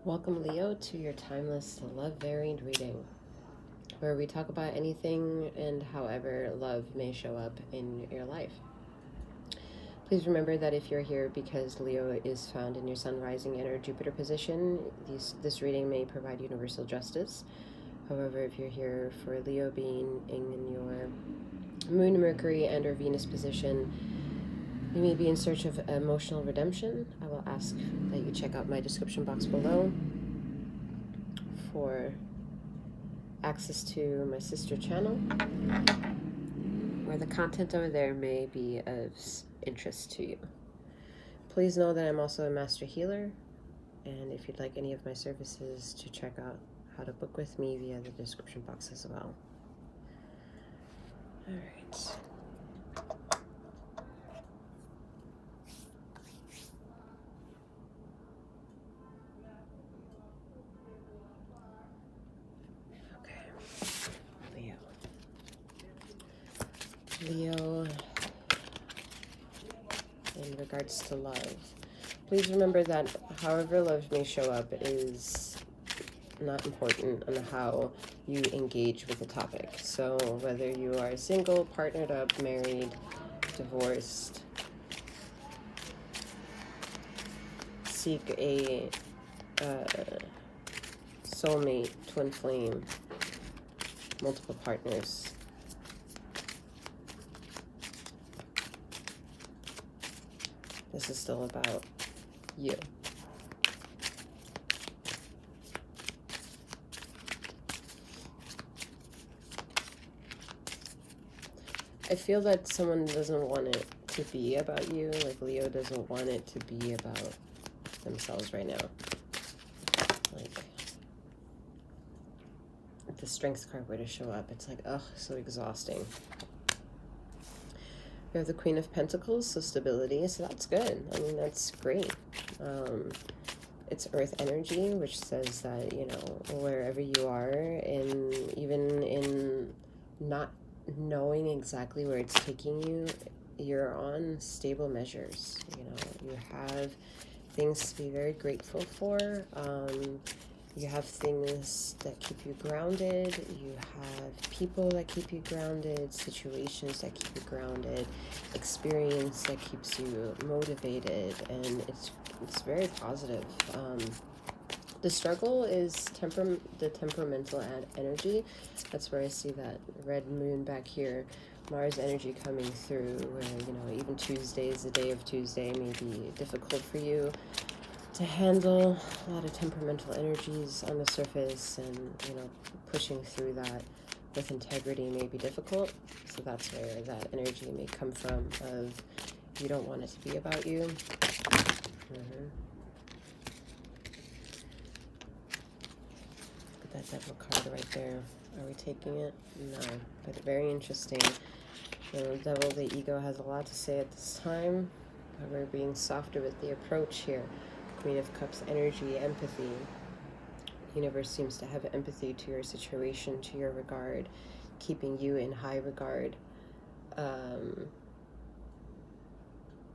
Welcome, Leo, to your timeless love variant reading, where we talk about anything and however love may show up in your life. Please remember that if you're here because Leo is found in your Sun, Rising, and or Jupiter position, this reading may provide universal justice. However, if you're here for Leo being in your Moon, Mercury, and or Venus position, you may be in search of emotional redemption. I will ask that you check out my description box below for access to my sister channel, where the content over there may be of interest to you. Please know that I'm also a master healer, and if you'd like any of my services, to check out how to book with me via the description box as well. All right. Leo, in regards to love, please remember that however love may show up is not important on how you engage with the topic. So whether you are single, partnered up, married, divorced, seek a soulmate, twin flame, multiple partners, this is still about you. I feel that someone doesn't want it to be about you, like Leo doesn't want it to be about themselves right now. Like, if the Strength card were to show up, it's like, ugh, so exhausting. We have the Queen of Pentacles, so stability, so that's good. I mean, that's great. It's Earth energy, which says that, you know, wherever you are, and even in not knowing exactly where it's taking you, you're on stable measures. You know, you have things to be very grateful for. You have things that keep you grounded. You have people that keep you grounded, situations that keep you grounded, experience that keeps you motivated, and it's very positive. The struggle is the temperamental energy. That's where I see that red moon back here, Mars energy coming through, where, you know, even Tuesdays, the day of Tuesday may be difficult for you to handle. A lot of temperamental energies on the surface, and, you know, pushing through that with integrity may be difficult. So that's where that energy may come from, of you don't want it to be about you. That Devil card right there. Are we taking it? No, but very interesting. The Devil, the ego, has a lot to say at this time. But we're being softer with the approach here. Queen of Cups energy, empathy. The universe seems to have empathy to your situation, to your regard, keeping you in high regard.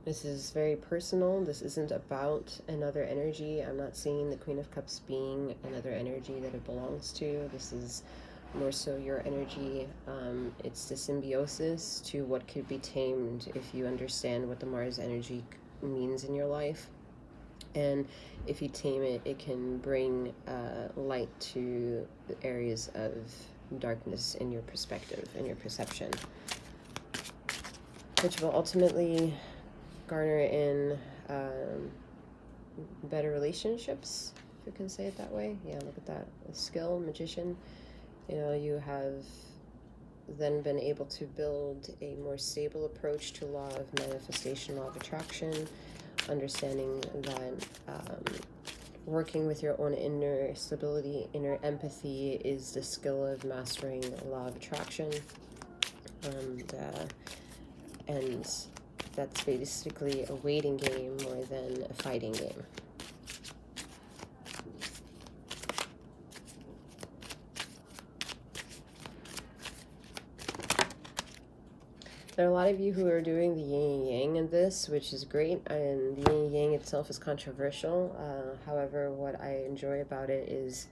This is very personal. This isn't about another energy. I'm not seeing the Queen of Cups being another energy that it belongs to. This is more so your energy. It's the symbiosis to what could be tamed if you understand what the Mars energy means in your life. And if you tame it, it can bring light to the areas of darkness in your perspective, in your perception, which will ultimately garner in better relationships, if you can say it that way. Yeah, look at that. A skill, magician. You know, you have then been able to build a more stable approach to law of manifestation, law of attraction, understanding that working with your own inner stability, inner empathy is the skill of mastering the law of attraction. And that's basically a waiting game more than a fighting game. There are a lot of you who are doing the yin and yang in this, which is great, and the yin and yang itself is controversial. However, what I enjoy about it is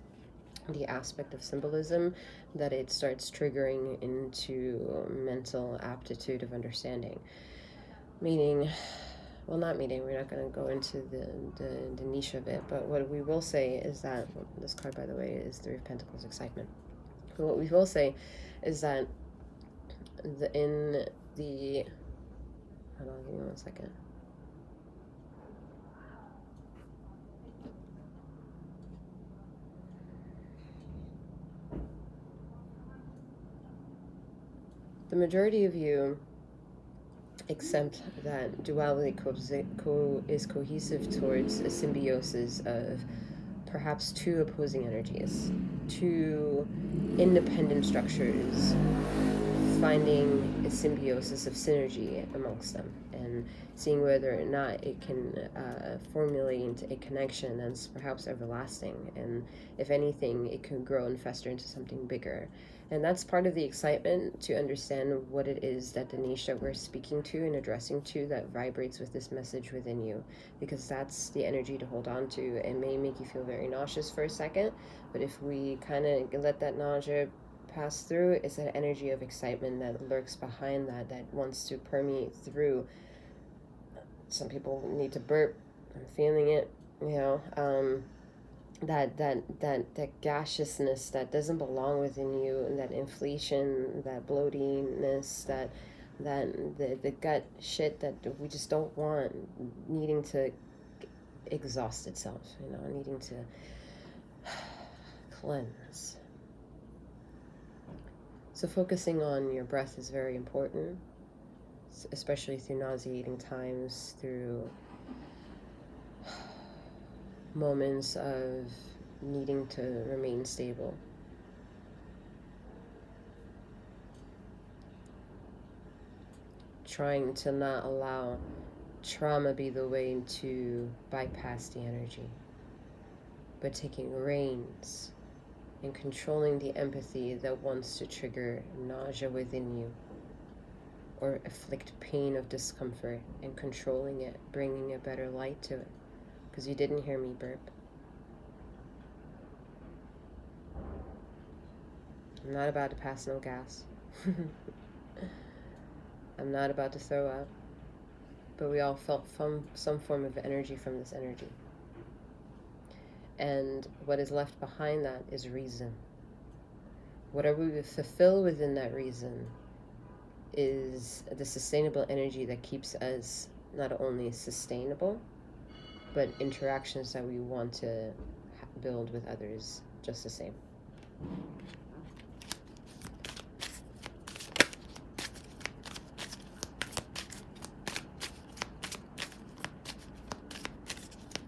the aspect of symbolism that it starts triggering into mental aptitude of understanding. Meaning, well, not meaning, we're not going to go into the niche of it, but what we will say is that, this card, by the way, is Three of Pentacles, excitement. But what we will say is that hold on, give me 1 second. The majority of you accept that duality is cohesive towards a symbiosis of perhaps two opposing energies, two independent structures, finding a symbiosis of synergy amongst them and seeing whether or not it can formulate a connection that's perhaps everlasting, and if anything it can grow and fester into something bigger. And that's part of the excitement, to understand what it is that the niche that we're speaking to and addressing to that vibrates with this message within you, because that's the energy to hold on to. It may make you feel very nauseous for a second, but if we kind of let that nausea pass through, it's an energy of excitement that lurks behind that wants to permeate through. Some people need to burp. I'm feeling it, that gaseousness that doesn't belong within you, and that inflation, that bloatiness, that the gut shit that we just don't want, needing to exhaust itself, needing to cleanse. So focusing on your breath is very important, especially through nauseating times, through moments of needing to remain stable. Trying to not allow trauma be the way to bypass the energy, but taking reins and controlling the empathy that wants to trigger nausea within you or afflict pain of discomfort, and controlling it, bringing a better light to it. Because you didn't hear me burp. I'm not about to pass no gas. I'm not about to throw up. But we all felt some form of energy from this energy. And what is left behind that is reason. Whatever we fulfill within that reason is the sustainable energy that keeps us not only sustainable, but interactions that we want to build with others just the same.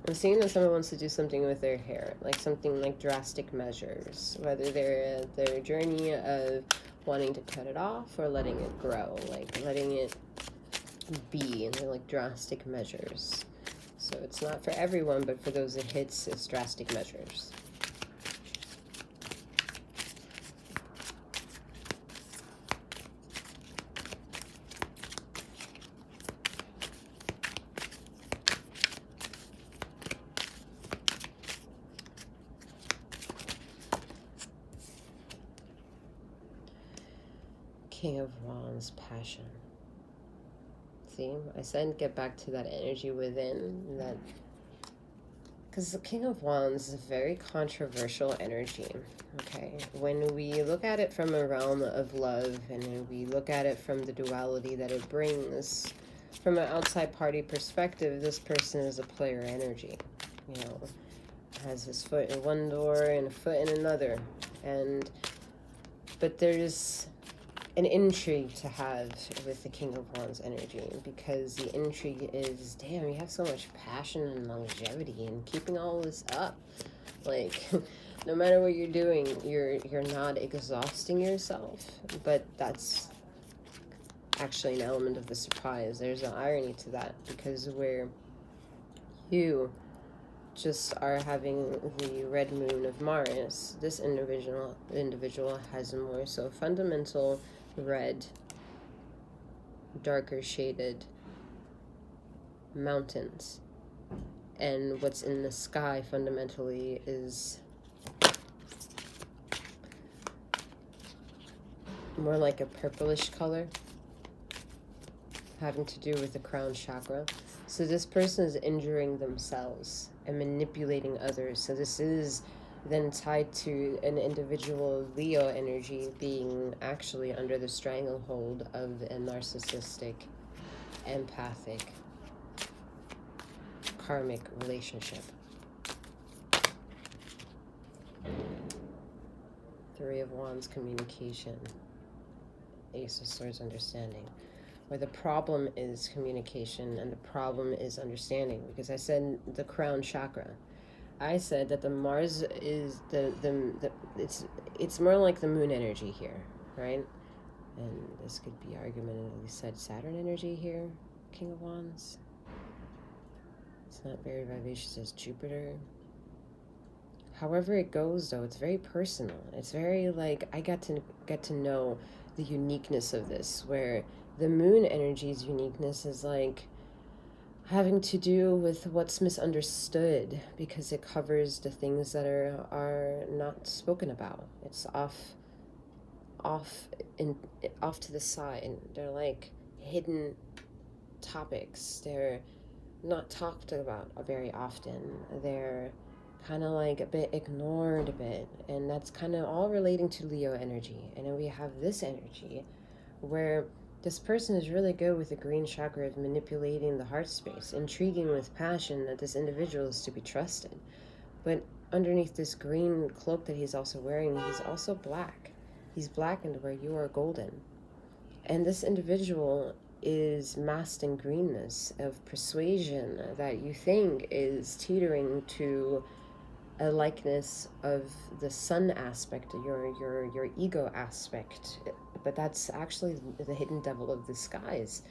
I'm seeing that someone wants to do something with their hair, like something like drastic measures, whether they're at their journey of wanting to cut it off or letting it grow, like letting it be, and they're like drastic measures. So it's not for everyone, but for those it hits, it's drastic measures. King of Wands, passion. See, I said get back to that energy within, that because the King of Wands is a very controversial energy. Okay, when we look at it from a realm of love, and we look at it from the duality that it brings, from an outside party perspective, this person is a player energy, has his foot in one door and a foot in another, but there's an intrigue to have with the King of Wands energy, because the intrigue is, damn, you have so much passion and longevity and keeping all this up. Like, no matter what you're doing, you're not exhausting yourself, but that's actually an element of the surprise. There's an irony to that, because where you just are having the red moon of Mars, this individual has a more so fundamental red darker shaded mountains. And what's in the sky fundamentally is more like a purplish color, having to do with the crown chakra. So this person is injuring themselves and manipulating others. So this is then tied to an individual Leo energy being actually under the stranglehold of a narcissistic, empathic, karmic relationship. Three of Wands, communication. Ace of Swords, understanding. Where the problem is communication and the problem is understanding. Because I said the crown chakra. I said that the Mars is it's more like the moon energy here, right? And this could be argumentatively said Saturn energy here, King of Wands. It's not very vivacious as Jupiter. However it goes, though, it's very personal. It's very like, I got to get to know the uniqueness of this, where the moon energy's uniqueness is like having to do with what's misunderstood, because it covers the things that are not spoken about. It's off to the side. They're like hidden topics. They're not talked about very often. They're kind of like a bit ignored a bit, and that's kind of all relating to Leo energy. And then we have this energy where this person is really good with the green chakra of manipulating the heart space, intriguing with passion, that this individual is to be trusted. But underneath this green cloak that he's also wearing, he's also black. He's blackened where you are golden. And this individual is masked in greenness of persuasion that you think is teetering to a likeness of the sun aspect, your ego aspect. But that's actually the hidden devil of the skies,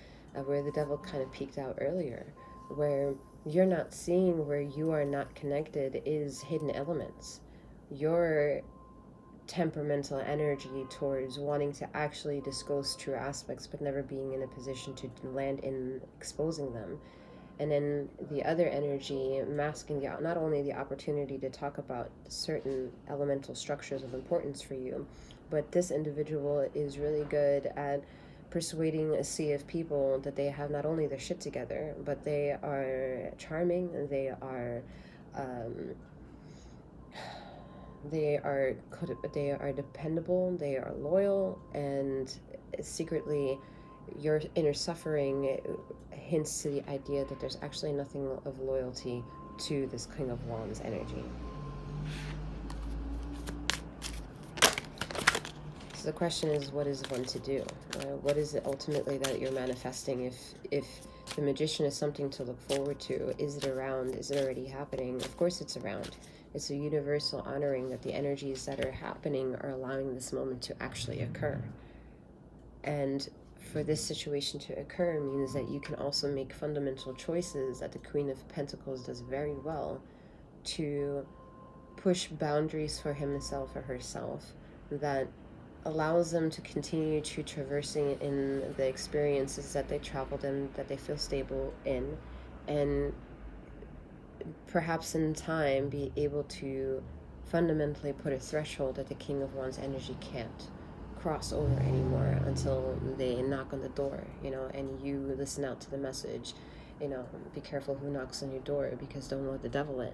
where the devil kind of peeked out earlier, where you're not seeing, where you are not connected, is hidden elements. Your temperamental energy towards wanting to actually disclose true aspects, but never being in a position to land in exposing them. And then the other energy masking not only the opportunity to talk about certain elemental structures of importance for you, but this individual is really good at persuading a sea of people that they have not only their shit together, but they are charming, they are dependable, they are loyal, and secretly your inner suffering hints to the idea that there's actually nothing of loyalty to this King of Wands energy. So the question is, what is one to do? What is it ultimately that you're manifesting? If the Magician is something to look forward to, is it around? Is it already happening? Of course it's around. It's a universal honoring that the energies that are happening are allowing this moment to actually occur. And for this situation to occur means that you can also make fundamental choices that the Queen of Pentacles does very well, to push boundaries for himself or herself that allows them to continue to traversing in the experiences that they traveled in, that they feel stable in, and perhaps in time be able to fundamentally put a threshold that the King of Wands energy can't cross over anymore until they knock on the door, and you listen out to the message, be careful who knocks on your door, because don't let the devil in.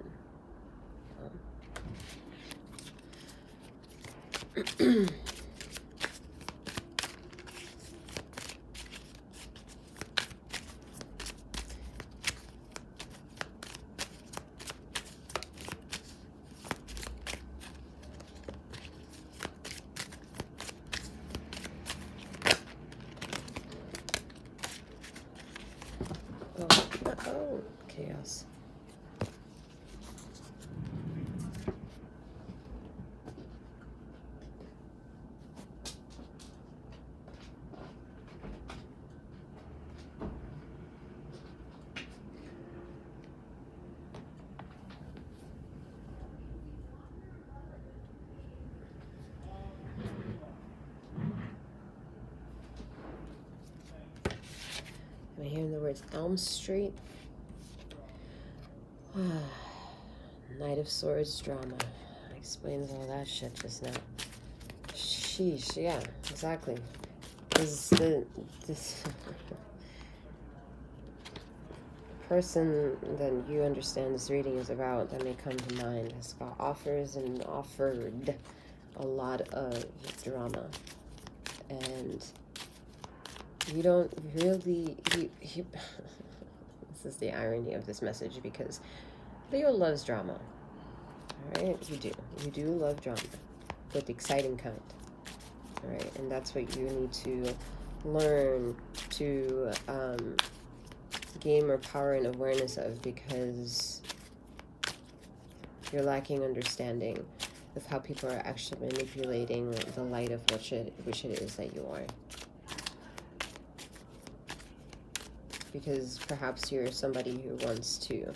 Oh, chaos. Swords, Elm Street. Knight of Swords drama. Explains all that shit just now. Sheesh, yeah, exactly. This person that you understand this reading is about that may come to mind has got offers and offered a lot of drama, and you don't really this is the irony of this message, because Leo loves drama. All right, you do love drama, but the exciting kind. All right, and that's what you need to learn to gain more power and awareness of, because you're lacking understanding of how people are actually manipulating the light of which it is that you are. Because perhaps you're somebody who wants to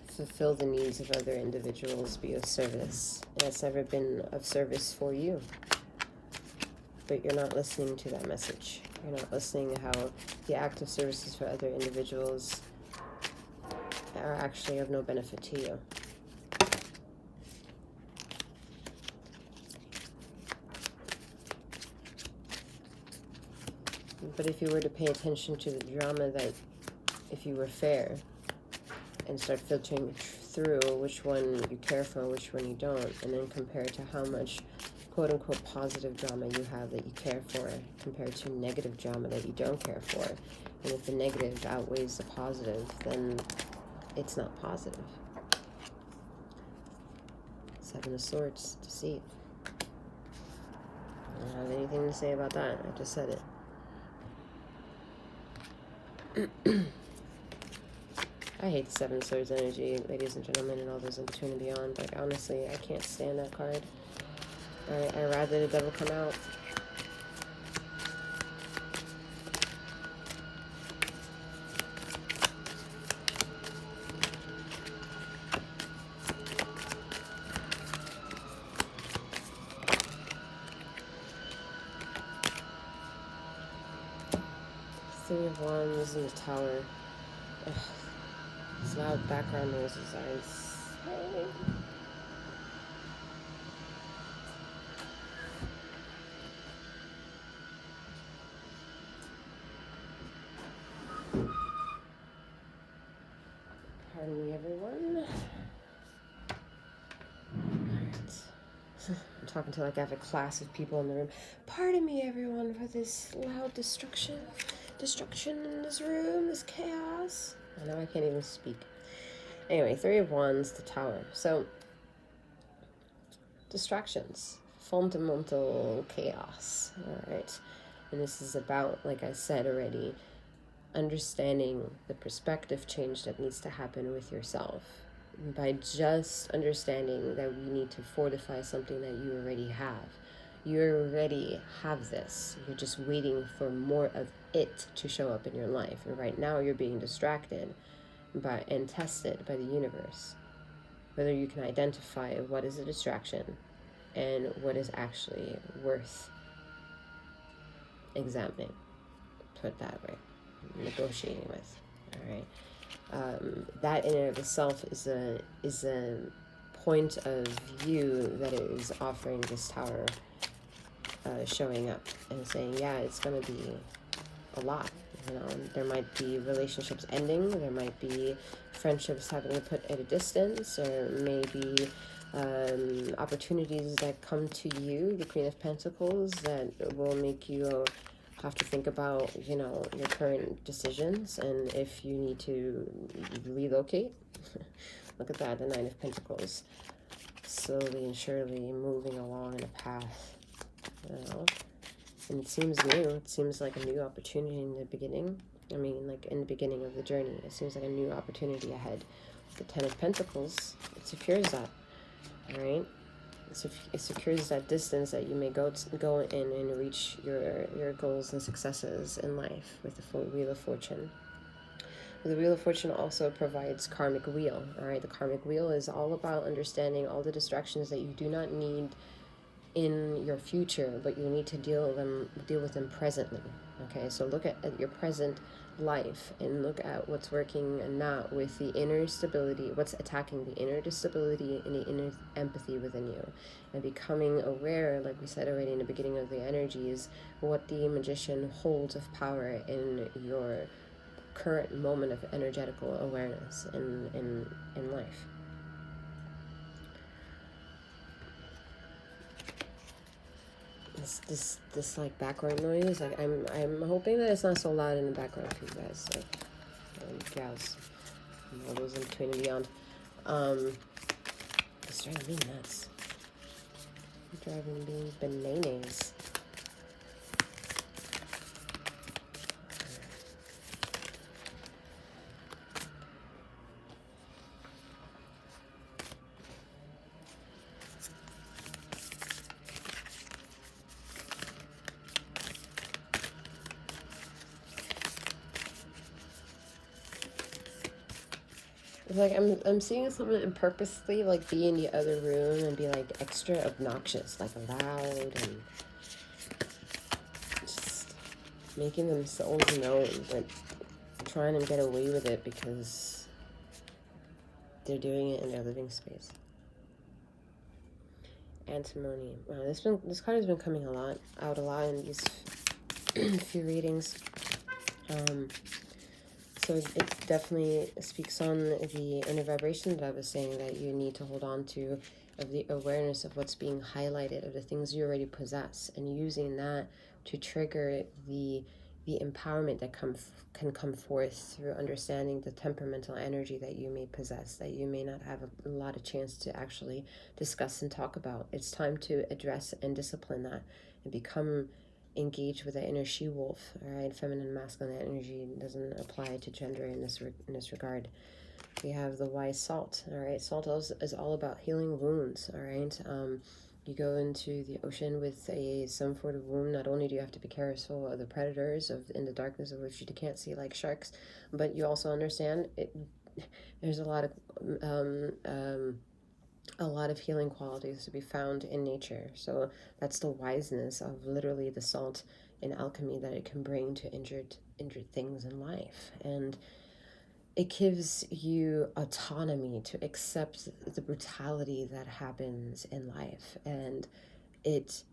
fulfill the needs of other individuals, be of service, and it's never been of service for you. But you're not listening to that message. You're not listening to how the act of services for other individuals are actually of no benefit to you. But if you were to pay attention to the drama, that if you were fair and start filtering through which one you care for, which one you don't, and then compare to how much quote-unquote positive drama you have that you care for compared to negative drama that you don't care for, and if the negative outweighs the positive, then it's not positive. Seven of Swords, deceit. I don't have anything to say about that. I just said it. I hate the Seven of Swords energy, ladies and gentlemen, and all those in between and beyond. Like, honestly, I can't stand that card. I'd rather the devil come out. Three of Wands in the Tower. Ugh. These loud background noises are insane. Pardon me, everyone. I'm talking to like I have a class of people in the room. Pardon me, everyone, for this loud destruction in this room, this chaos. I know I can't even speak. Anyway, Three of Wands, the Tower. So, distractions, fundamental chaos. All right, and this is about, like I said already, understanding the perspective change that needs to happen with yourself by just understanding that we need to fortify something that you already have. You already have this. You're just waiting for more of it to show up in your life. And right now you're being distracted by and tested by the universe. Whether you can identify what is a distraction and what is actually worth examining. Put it that way. Negotiating with. All right. That in and of itself is a point of view that is offering this Tower showing up and saying, yeah, it's going to be a lot. You know, there might be relationships ending, there might be friendships having to put at a distance, or maybe opportunities that come to you, the Queen of Pentacles, that will make you have to think about, you know, your current decisions and if you need to relocate. Look at that, the Nine of Pentacles, slowly and surely moving along in a path. You know, and it seems new. It seems like a new opportunity in the beginning. I mean, like in the beginning of the journey, it seems like a new opportunity ahead. The Ten of Pentacles, it secures that. All right, it secures that distance that you may go in and reach your goals and successes in life with the Wheel of Fortune. The Wheel of Fortune also provides karmic wheel. All right, the karmic wheel is all about understanding all the distractions that you do not need in your future, but you need to deal with them presently. Okay, so look at your present life and look at what's working and not with the inner stability, what's attacking the inner stability and the inner empathy within you, and becoming aware, like we said already in the beginning of the energies, what the magician holds of power in your current moment of energetical awareness in life. This like background noise, like I'm hoping that it's not so loud in the background for you guys, like gals, all those in between and beyond. It's driving me nuts. You're driving me bananas. Like I'm seeing someone purposely like be in the other room and be like extra obnoxious, like loud and just making themselves known, but trying to get away with it because they're doing it in their living space. Antimony. Wow, this card has been coming out a lot in these few readings. So it definitely speaks on the inner vibration that I was saying that you need to hold on to, of the awareness of what's being highlighted, of the things you already possess, and using that to trigger the empowerment that can come forth through understanding the temperamental energy that you may possess, that you may not have a lot of chance to actually discuss and talk about. It's time to address and discipline that and become engaged with the inner she-wolf. All right, feminine and masculine energy doesn't apply to gender in this regard. We have the wise salt. All right, salt is all about healing wounds. All right, you go into the ocean with some sort of wound. Not only do you have to be careful of the predators in the darkness of which you can't see, like sharks, but you also understand there's a lot of healing qualities to be found in nature. So that's the wiseness of literally the salt in alchemy, that it can bring to injured things in life. And it gives you autonomy to accept the brutality that happens in life. And it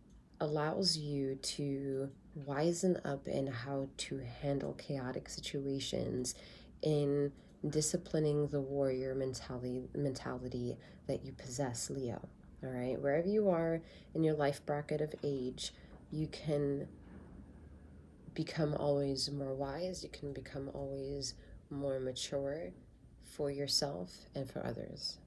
allows you to wisen up in how to handle chaotic situations, in disciplining the warrior mentality that you possess, Leo. All right, wherever you are in your life bracket of age, you can become always more wise, you can become always more mature for yourself and for others.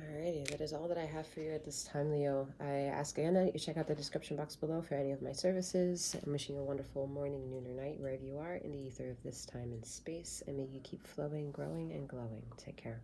Alrighty, that is all that I have for you at this time, Leo. I ask again that you check out the description box below for any of my services. I'm wishing you a wonderful morning, noon, or night, wherever you are in the ether of this time and space, and may you keep flowing, growing, and glowing. Take care.